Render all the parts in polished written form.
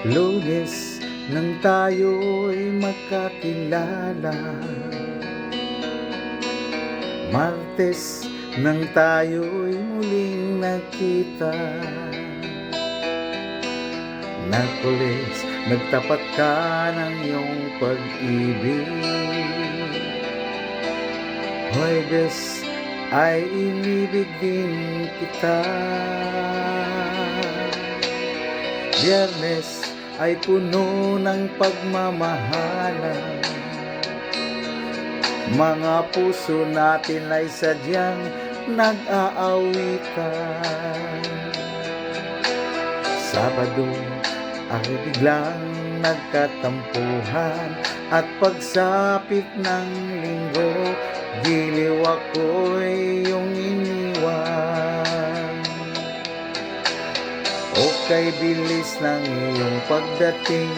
Lunes nang tayo'y magkakilala, Martes nang tayo'y muling nagkita, Miyerkules nagtapat ka ng iyong pag-ibig, Huwebes ay inibig din kita, Biyernes ay puno ng pagmamahalan, mga puso natin ay sadyang nag-aawitan. Sabado ay biglang nagkatampuhan, at pagsapit ng linggo, giliw ako'y iyong iniwan. O kay bilis ng iyong pagdating,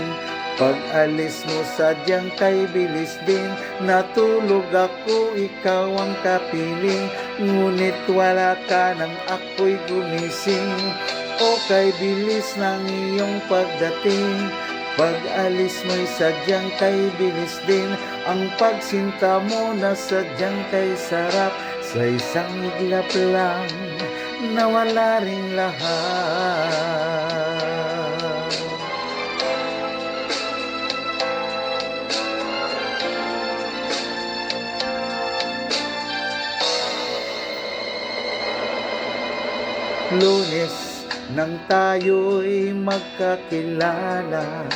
pag-alis mo sadyang kay bilis din. Natulog ako, ikaw ang kapiling, ngunit wala ka nang ako'y gumising. O kay bilis ng iyong pagdating, pag-alis mo'y sadyang kay bilis din. Ang pagsinta mo na sadyang kay sarap, sa isang iglap lang nawala ring lahat. Lunes nang tayo'y magkakilala,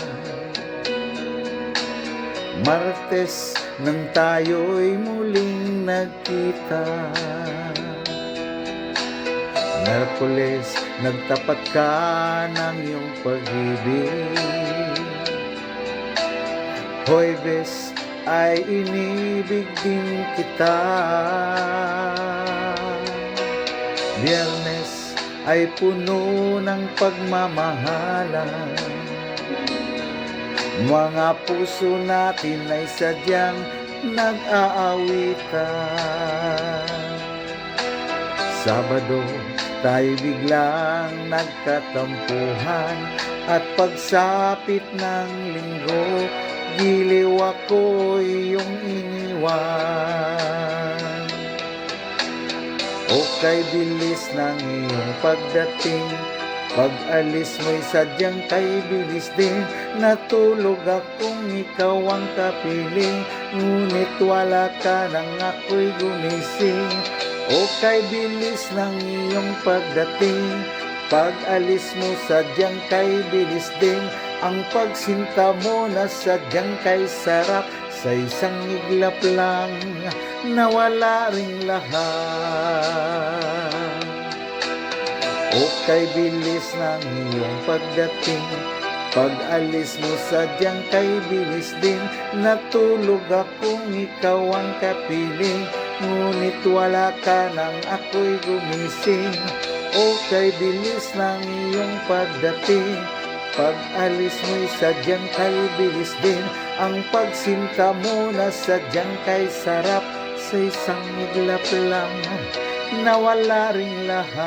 Martes nang tayo'y muling nagkita, Miyerkules nagtapat ka ng iyong pag-ibig, Huwebes ay inibig din kita, Biyernes ay puno ng pagmamahalan, mga puso natin ay sadyang nag-aawitan. Sabado tayo biglang nagkatampuhan, at pagsapit ng linggo, giliw ako'y iyong iniwan. O kay bilis ng iyong pagdating, pag-alis mo'y sadyang kay bilis din. Natulog akong ikaw ang kapiling, ngunit wala ka nang ako'y gumising. O kay bilis ng iyong pagdating, pag-alis mo sadyang kay bilis din. Ang pagsinta mo na sadyang kay sarap, sa isang iglap lang nawala ring lahat. O kay bilis ng iyong pagdating, pag-alis mo sadyang kay bilis din. Natulog akong ikaw ang kapiling, ngunit wala ka nang ako'y gumising. O kay bilis ng iyong pagdating, pag-alis mo'y sadyang kay bilis din. Ang pagsinta mo na sadyang kay sarap, sa isang iglap lang nawala ring lahat.